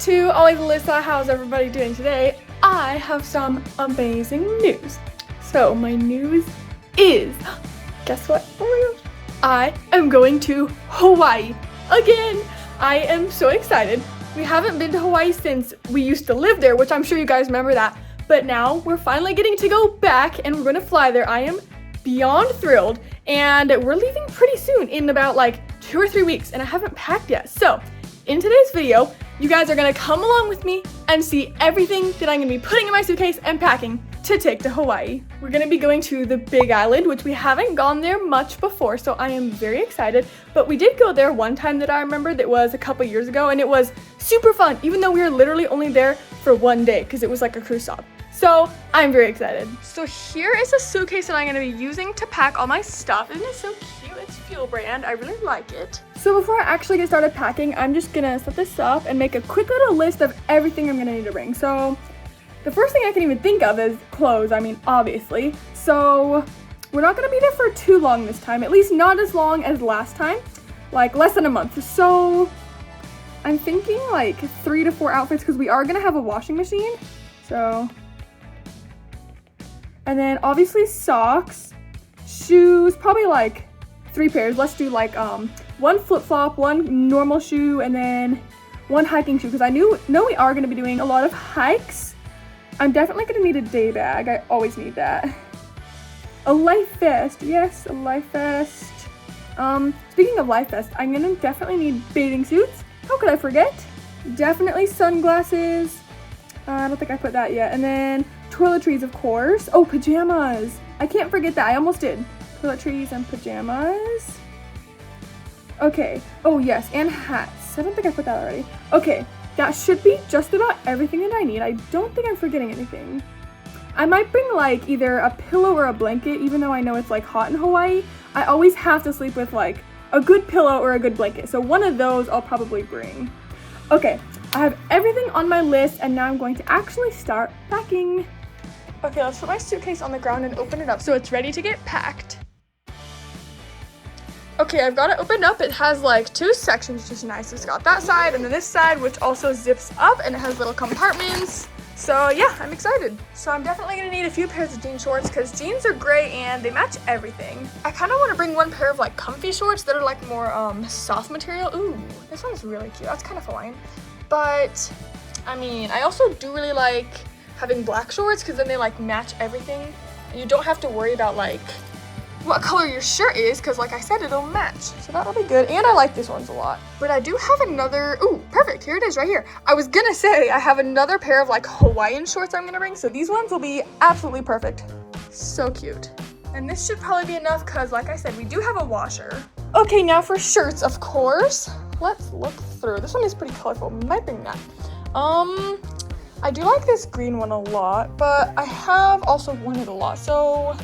to Always Alyssa. How's everybody doing today? I have some amazing news. So my news is, guess what? Oh my gosh. I am going to Hawaii again. I am so excited. We haven't been to Hawaii since we used to live there, which I'm sure you guys remember that. But now we're finally getting to go back and we're gonna fly there. I am beyond thrilled, and we're leaving pretty soon in about like 2 or 3 weeks, and I haven't packed yet. So in today's video, you guys are gonna come along with me and see everything that I'm gonna be putting in my suitcase and packing to take to Hawaii. We're gonna be going to the Big Island, which we haven't gone there much before, so I am very excited. But we did go there one time that I remember, that was a couple years ago, and it was super fun, even though we were literally only there for 1 day because it was like a cruise stop. So I'm very excited. So here is a suitcase that I'm gonna be using to pack all my stuff. Isn't it so cute? It's Fuel brand. I really like it. So before I actually get started packing, I'm just gonna set this up and make a quick little list of everything I'm gonna need to bring. So the first thing I can even think of is clothes, I mean, obviously. So we're not gonna be there for too long this time, at least not as long as last time, like less than a month. So I'm thinking like 3 to 4 outfits because we are gonna have a washing machine. So, and then obviously socks, shoes, probably like 3 pairs. Let's do like 1 flip-flop, 1 normal shoe, and then 1 hiking shoe because I know we are going to be doing a lot of hikes. I'm definitely going to need a day bag. I always need that. A life vest. Yes, a life vest. Speaking of life vest, I'm going to definitely need bathing suits. How could I forget? Definitely sunglasses. I don't think I put that yet. And then toiletries, of course. Oh, pajamas. I can't forget that. I almost did. Toiletries and pajamas. Okay. Oh, yes. And hats. I don't think I put that already. Okay. That should be just about everything that I need. I don't think I'm forgetting anything. I might bring like either a pillow or a blanket, even though I know it's like hot in Hawaii. I always have to sleep with like a good pillow or a good blanket. So one of those I'll probably bring. Okay. I have everything on my list, and now I'm going to actually start packing. Okay, let's put my suitcase on the ground and open it up so it's ready to get packed. Okay, I've got it opened up. It has like 2 sections, which is nice. It's got that side and then this side, which also zips up, and it has little compartments. So yeah, I'm excited. So I'm definitely gonna need a few pairs of jean shorts because jeans are great and they match everything. I kind of want to bring 1 pair of like comfy shorts that are like more soft material. Ooh, this one's really cute. That's kind of Hawaiian. But I mean, I also do really like having black shorts because then they like match everything. And you don't have to worry about like what color your shirt is because like I said, it'll match. So that'll be good. And I like these ones a lot. But I do have another, ooh, perfect, here it is right here. I was gonna say I have another pair of like Hawaiian shorts I'm gonna bring. So these ones will be absolutely perfect. So cute. And this should probably be enough because like I said, we do have a washer. Okay, now for shirts, of course. Let's look through. This one is pretty colorful. Might bring that. I do like this green one a lot, but I have also wanted a lot. So,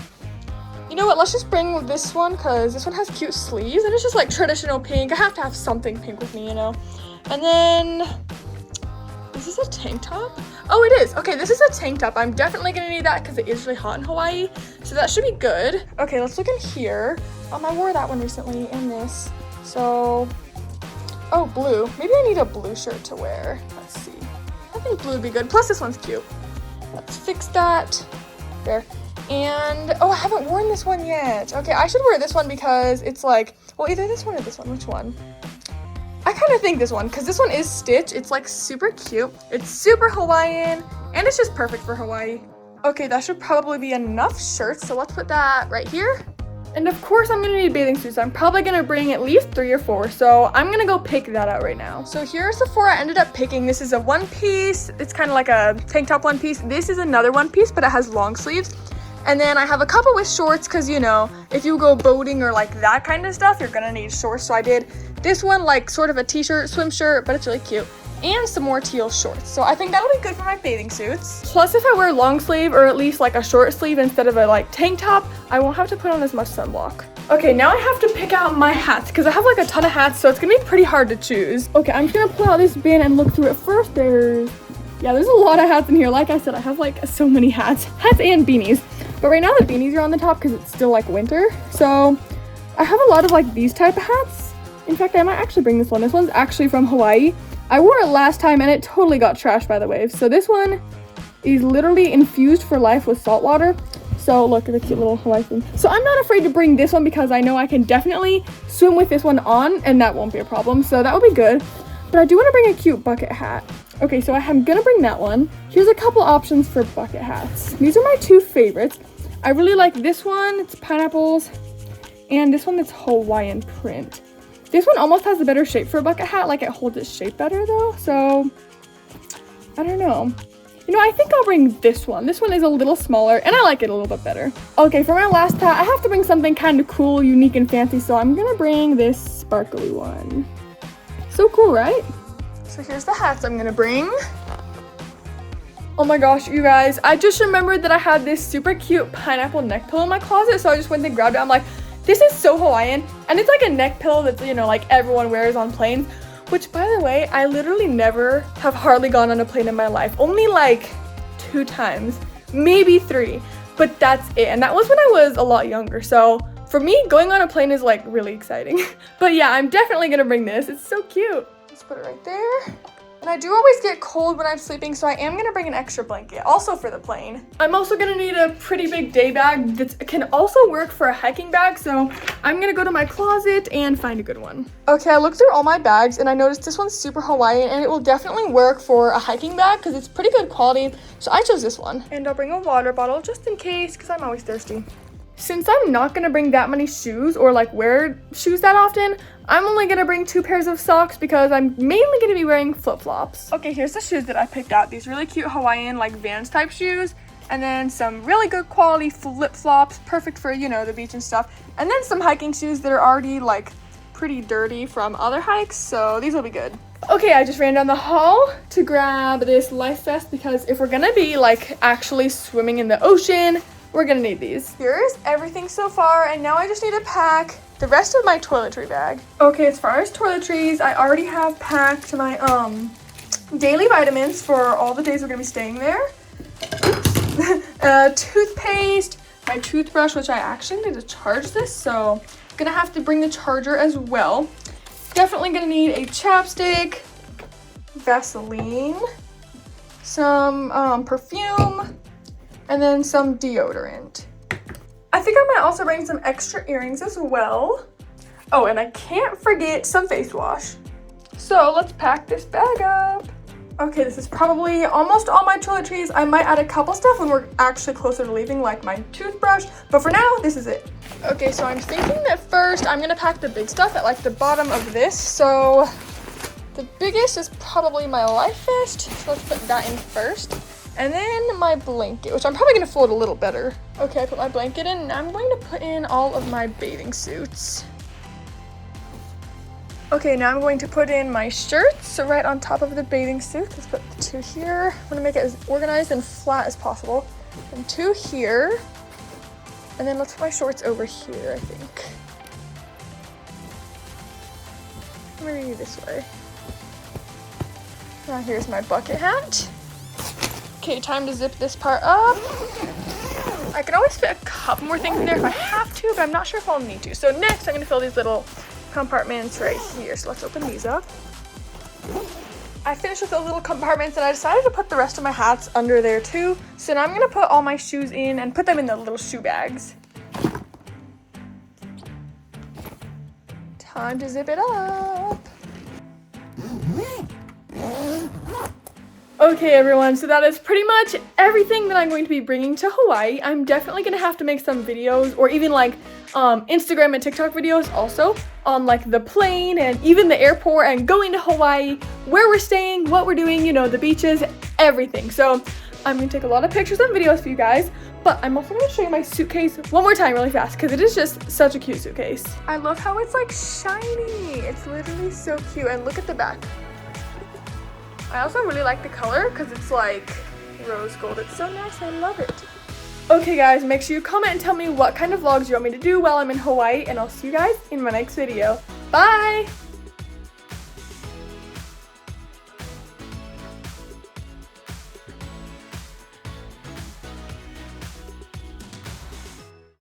you know what? Let's just bring this one because this one has cute sleeves and it's just like traditional pink. I have to have something pink with me, you know. And then, is this a tank top? Oh, it is. Okay, this is a tank top. I'm definitely gonna need that because it is really hot in Hawaii. So that should be good. Okay, let's look in here. I wore that one recently and this. So, oh, blue. Maybe I need a blue shirt to wear. Let's see. I think blue would be good. Plus this one's cute. Let's fix that. There. And, oh, I haven't worn this one yet. Okay, I should wear this one because it's like, well, either this one or this one. Which one? I kind of think this one because this one is stitched. It's like super cute. It's super Hawaiian and it's just perfect for Hawaii. Okay, that should probably be enough shirts. So let's put that right here. And of course I'm gonna need bathing suits. I'm probably gonna bring at least 3 or 4. So I'm gonna go pick that out right now. So here's the 4 I ended up picking. This is a 1-piece. It's kind of like a tank top 1-piece. This is another 1-piece, but it has long sleeves. And then I have a couple with shorts because, you know, if you go boating or like that kind of stuff, you're gonna need shorts. So I did this one, like sort of a t-shirt, swim shirt, but it's really cute. And some more teal shorts. So I think that'll be good for my bathing suits. Plus, if I wear long sleeve or at least like a short sleeve instead of a like tank top, I won't have to put on as much sunblock. Okay, now I have to pick out my hats because I have like a ton of hats, so it's gonna be pretty hard to choose. Okay, I'm just gonna pull out this bin and look through it first. There's a lot of hats in here. Like I said, I have like so many hats and beanies. But right now the beanies are on the top because it's still like winter. So I have a lot of like these type of hats. In fact, I might actually bring this one. This one's actually from Hawaii. I wore it last time and it totally got trashed by the waves. So this one is literally infused for life with salt water. So look at the cute little Hawaii thing. So I'm not afraid to bring this one because I know I can definitely swim with this one on and that won't be a problem. So that will be good. But I do want to bring a cute bucket hat. Okay, so I'm gonna bring that one. Here's a couple options for bucket hats. These are my two favorites. I really like this one, it's pineapples, and this one that's Hawaiian print. This one almost has a better shape for a bucket hat, like it holds its shape better though, so I don't know. You know, I think I'll bring this one. This one is a little smaller and I like it a little bit better. Okay, for my last hat, I have to bring something kind of cool, unique, and fancy, so I'm gonna bring this sparkly one. So cool, right? So here's the hats I'm gonna bring. Oh my gosh, you guys, I just remembered that I had this super cute pineapple neck pillow in my closet, so I just went and grabbed it. I'm like, this is so Hawaiian, and it's like a neck pillow that's, you know, like everyone wears on planes. Which, by the way, I literally never have hardly gone on a plane in my life. Only like 2 times, maybe 3, but that's it. And that was when I was a lot younger. So for me, going on a plane is like really exciting. But yeah, I'm definitely gonna bring this. It's so cute. Let's put it right there. And I do always get cold when I'm sleeping, so I am gonna bring an extra blanket, also for the plane. I'm also gonna need a pretty big day bag that can also work for a hiking bag, so I'm gonna go to my closet and find a good one. Okay, I looked through all my bags and I noticed this one's super Hawaiian and it will definitely work for a hiking bag because it's pretty good quality, so I chose this one. And I'll bring a water bottle just in case because I'm always thirsty. Since I'm not gonna bring that many shoes or like wear shoes that often, I'm only gonna bring 2 pairs of socks because I'm mainly gonna be wearing flip-flops. Okay, here's the shoes that I picked out. These really cute Hawaiian like Vans type shoes, and then some really good quality flip-flops, perfect for, you know, the beach and stuff. And then some hiking shoes that are already like pretty dirty from other hikes, so these will be good. Okay, I just ran down the hall to grab this life vest because if we're gonna be like actually swimming in the ocean, we're gonna need these. Here's everything so far, and now I just need to pack the rest of my toiletry bag. Okay, as far as toiletries, I already have packed my daily vitamins for all the days we're gonna be staying there. Toothpaste, my toothbrush, which I actually need to charge this, so I'm gonna have to bring the charger as well. Definitely gonna need a chapstick, Vaseline, some perfume, and then some deodorant. I think I might also bring some extra earrings as well. Oh, and I can't forget some face wash. So let's pack this bag up. Okay, this is probably almost all my toiletries. I might add a couple stuff when we're actually closer to leaving, like my toothbrush, but for now, this is it. Okay, so I'm thinking that first I'm gonna pack the big stuff at like the bottom of this. So the biggest is probably my life vest. So let's put that in first. And then my blanket, which I'm probably gonna fold a little better. Okay, I put my blanket in, and I'm going to put in all of my bathing suits. Okay, now I'm going to put in my shirts, so right on top of the bathing suit. Let's put the 2 here. I'm gonna make it as organized and flat as possible. And 2 here. And then let's put my shorts over here, I think. Maybe this way. Now here's my bucket hat. Okay, time to zip this part up. I can always fit a couple more things in there if I have to, but I'm not sure if I'll need to. So next, I'm gonna fill these little compartments right here. So let's open these up. I finished with those little compartments and I decided to put the rest of my hats under there too. So now I'm gonna put all my shoes in and put them in the little shoe bags. Time to zip it up. Okay everyone, so that is pretty much everything that I'm going to be bringing to Hawaii. I'm definitely going to have to make some videos or even like Instagram and TikTok videos also on like the plane and even the airport and going to Hawaii, where we're staying, what we're doing, you know, the beaches, everything. So I'm going to take a lot of pictures and videos for you guys, but I'm also going to show you my suitcase one more time really fast because it is just such a cute suitcase. I love how it's like shiny. It's literally so cute, and look at the back. I also really like the color because it's like rose gold. It's so nice. I love it. Okay guys, make sure you comment and tell me what kind of vlogs you want me to do while I'm in Hawaii, and I'll see you guys in my next video. Bye!